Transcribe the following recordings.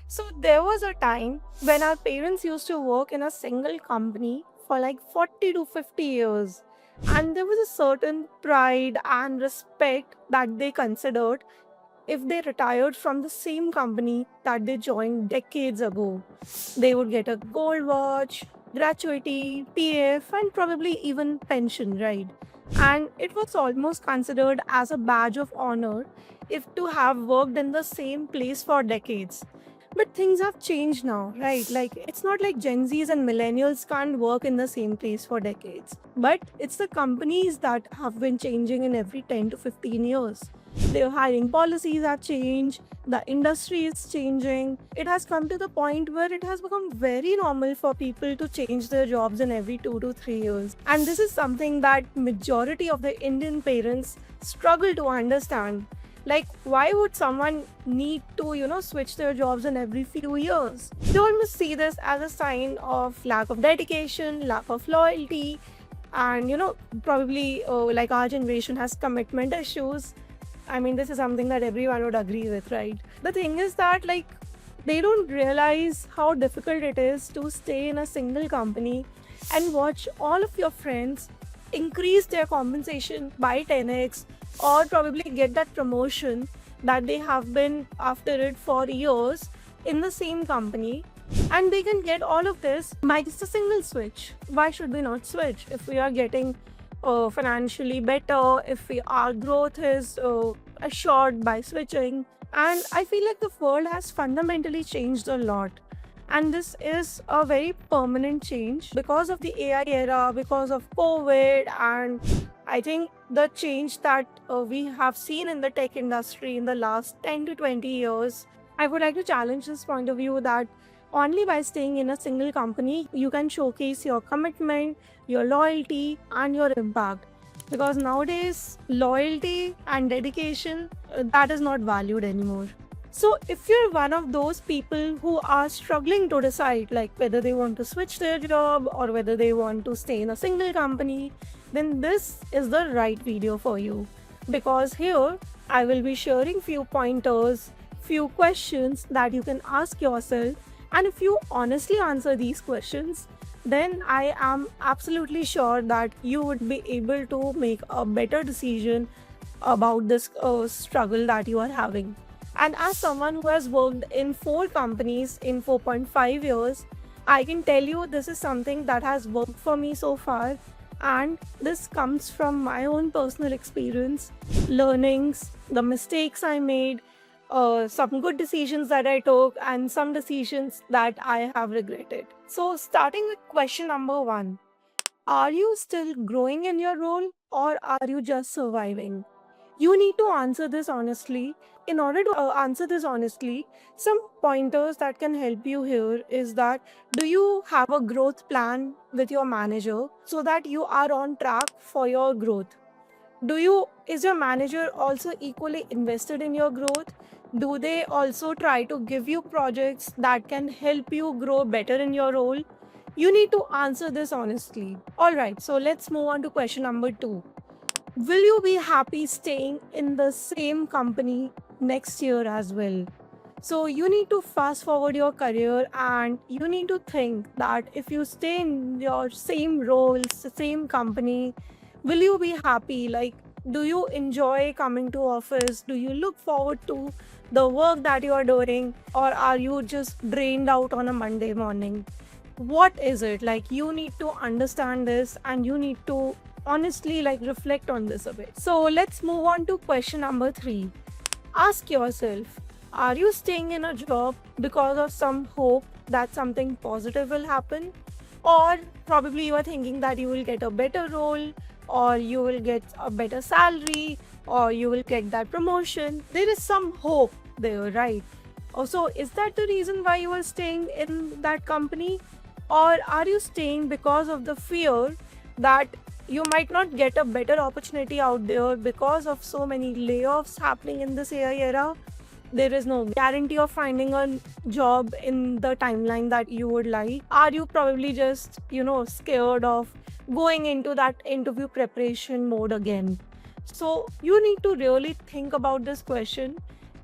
So there was a time when our parents used to work in a single company for like 40 to 50 years. And there was a certain pride and respect that they considered if they retired from the same company that they joined decades ago. They would get a gold watch, gratuity, PF, and probably even pension, right? And it was almost considered as a badge of honor if to have worked in the same place for decades. But things have changed now, right? Like, it's not like Gen Zs and millennials can't work in the same place for decades. But it's the companies that have been changing in every 10 to 15 years. Their hiring policies have changed, the industry is changing. It has come to the point where it has become very normal for people to change their jobs in every 2 to 3 years. And this is something that majority of the Indian parents struggle to understand. Like, why would someone need to, switch their jobs in every few years? They almost see this as a sign of lack of dedication, lack of loyalty, and, probably like our generation has commitment issues. I mean, this is something that everyone would agree with, right? The thing is that, like, they don't realize how difficult it is to stay in a single company and watch all of your friends increase their compensation by 10x or probably get that promotion that they have been after it for years in the same company. And they can get all of this by just a single switch. Why should we not switch if we are getting financially better, if our growth is assured by switching? And I feel like the world has fundamentally changed a lot. And this is a very permanent change because of the AI era, because of COVID, and I think the change that we have seen in the tech industry in the last 10 to 20 years. I would like to challenge this point of view that only by staying in a single company, you can showcase your commitment, your loyalty, and your impact. Because nowadays, loyalty and dedication, that is not valued anymore. So, if you're one of those people who are struggling to decide like whether they want to switch their job or whether they want to stay in a single company, then this is the right video for you. Because here I will be sharing few pointers, few questions that you can ask yourself, and if you honestly answer these questions, then I am absolutely sure that you would be able to make a better decision about this struggle that you are having. And as someone who has worked in 4 companies in 4.5 years, I can tell you this is something that has worked for me so far. And this comes from my own personal experience, learnings, the mistakes I made, some good decisions that I took, and some decisions that I have regretted. So, starting with question number one, are you still growing in your role or are you just surviving? You need to answer this honestly. In order to answer this honestly, some pointers that can help you here is that, do you have a growth plan with your manager so that you are on track for your growth? Is your manager also equally invested in your growth? Do they also try to give you projects that can help you grow better in your role? You need to answer this honestly. All right, so let's move on to question number 2. Will you be happy staying in the same company next year as well? So you need to fast forward your career and you need to think that if you stay in your same roles, same company, will you be happy? Like, do you enjoy coming to office? Do you look forward to the work that you are doing, or are you just drained out on a Monday morning? What is it? Like, you need to understand this and you need to honestly like reflect on this a bit. So let's move on to question number 3. Ask yourself, are you staying in a job because of some hope that something positive will happen? Or probably you are thinking that you will get a better role, or you will get a better salary, or you will get that promotion. There is some hope there, right? Also, is that the reason why you are staying in that company? Or are you staying because of the fear that you might not get a better opportunity out there because of so many layoffs happening in this AI era? There is no guarantee of finding a job in the timeline that you would like. Are you probably just, scared of going into that interview preparation mode again? So you need to really think about this question,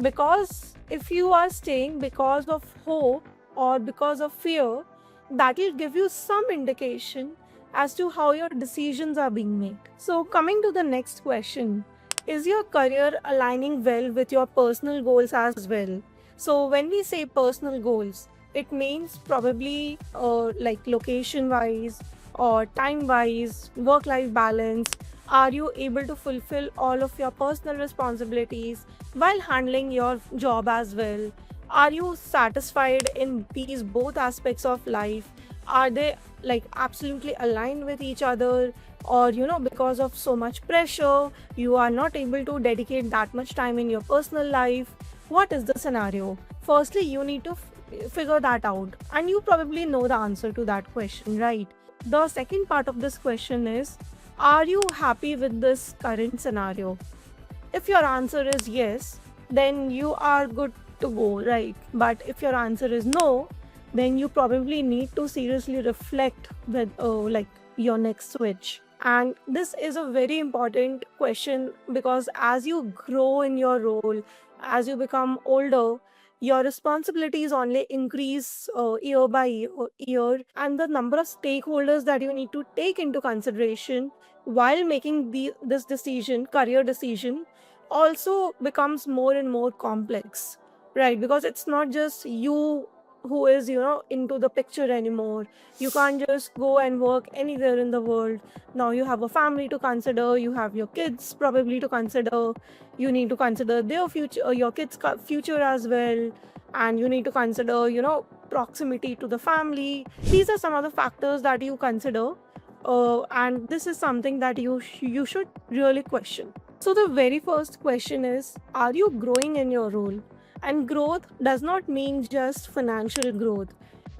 Because if you are staying because of hope or because of fear, that will give you some indication as to how your decisions are being made. So, coming to the next question, is your career aligning well with your personal goals as well? So, when we say personal goals, it means probably like location wise or time wise, work life balance. Are you able to fulfill all of your personal responsibilities while handling your job as well? Are you satisfied in these both aspects of life? Are they like absolutely aligned with each other? Or, because of so much pressure, you are not able to dedicate that much time in your personal life? What is the scenario? Firstly, you need to figure that out, and you probably know the answer to that question, right? The second part of this question is, are you happy with this current scenario? If your answer is yes, then you are good to go, right? But if your answer is no, then you probably need to seriously reflect with like your next switch. And this is a very important question because as you grow in your role, as you become older, your responsibilities only increase year by year, and the number of stakeholders that you need to take into consideration while making this decision, career decision, also becomes more and more complex, right? Because it's not just you who is into the picture anymore. You can't just go and work anywhere in the world. Now you have a family to consider, you have your kids probably to consider, you need to consider their future, your kids future as well, and you need to consider proximity to the family. These are some of the factors that you consider, and this is something that you should really question. So the very first question is, are you growing in your role? And growth does not mean just financial growth.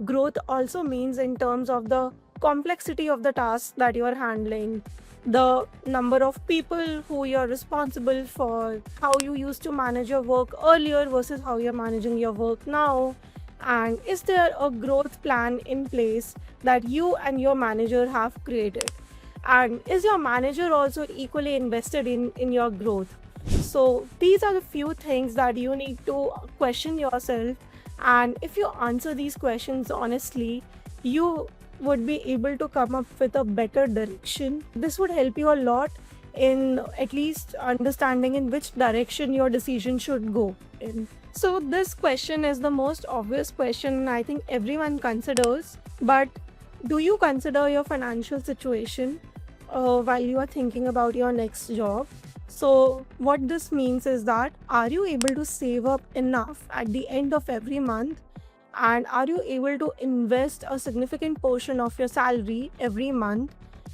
Growth also means in terms of the complexity of the tasks that you are handling, the number of people who you're responsible for, how you used to manage your work earlier versus how you're managing your work now, and is there a growth plan in place that you and your manager have created? And is your manager also equally invested in your growth? So these are the few things that you need to question yourself, and if you answer these questions honestly, you would be able to come up with a better direction. This would help you a lot in at least understanding in which direction your decision should go in. So this question is the most obvious question I think everyone considers, but do you consider your financial situation while you are thinking about your next job? So, what this means is that, are you able to save up enough at the end of every month? And are you able to invest a significant portion of your salary every month?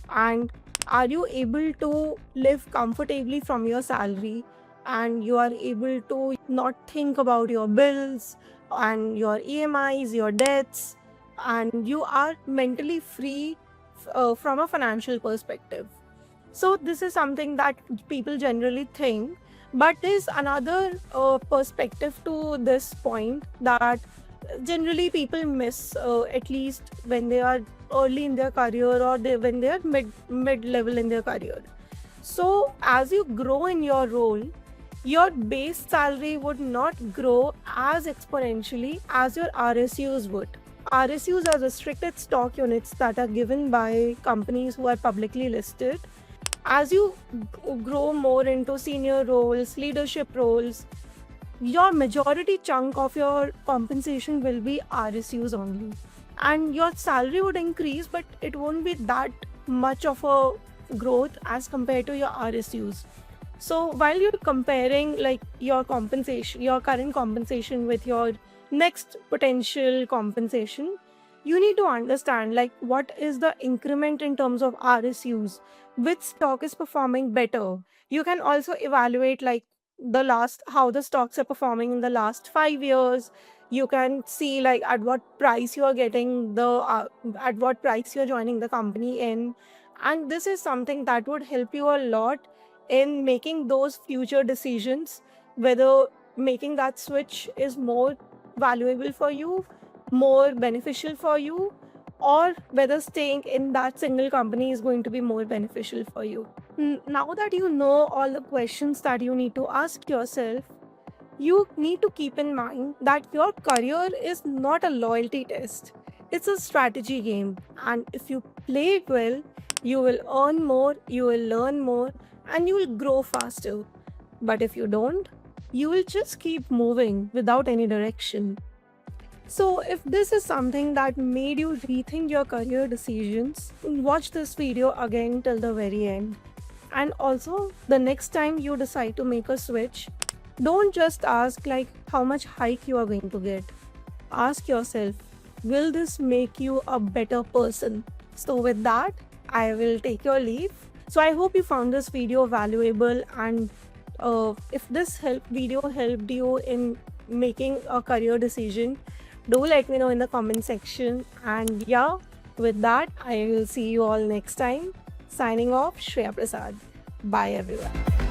And are you able to live comfortably from your salary? And you are able to not think about your bills and your EMIs, your debts, and you are mentally free from a financial perspective. So this is something that people generally think, but there's another perspective to this point that generally people miss, at least when they are early in their career, or when they are mid level in their career. So as you grow in your role, your base salary would not grow as exponentially as your RSUs would. RSUs are restricted stock units that are given by companies who are publicly listed. As you grow more into senior roles, leadership roles, your majority chunk of your compensation will be RSUs only. And your salary would increase, but it won't be that much of a growth as compared to your RSUs. So while you're comparing like your compensation, your current compensation with your next potential compensation, you need to understand like what is the increment in terms of RSUs, which stock is performing better. You can also evaluate like the last how the stocks are performing in the last 5 years. You can see like at what price you are getting the at what price you're joining the company in, and this is something that would help you a lot in making those future decisions, whether making that switch is more valuable for you, more beneficial for you, or whether staying in that single company is going to be more beneficial for you. Now that you know all the questions that you need to ask yourself, You need to keep in mind that your career is not a loyalty test. It's a strategy game. And if you play it well, you will earn more, you will learn more, and you will grow faster. But if you don't, you will just keep moving without any direction. So, if this is something that made you rethink your career decisions, watch this video again till the very end. And also, the next time you decide to make a switch, don't just ask like how much hike you are going to get. Ask yourself, will this make you a better person? So, with that, I will take your leave. So, I hope you found this video valuable, and if this video helped you in making a career decision, do let me know in the comment section. And yeah, with that, I will see you all next time. Signing off, Shreya Prasad. Bye, everyone.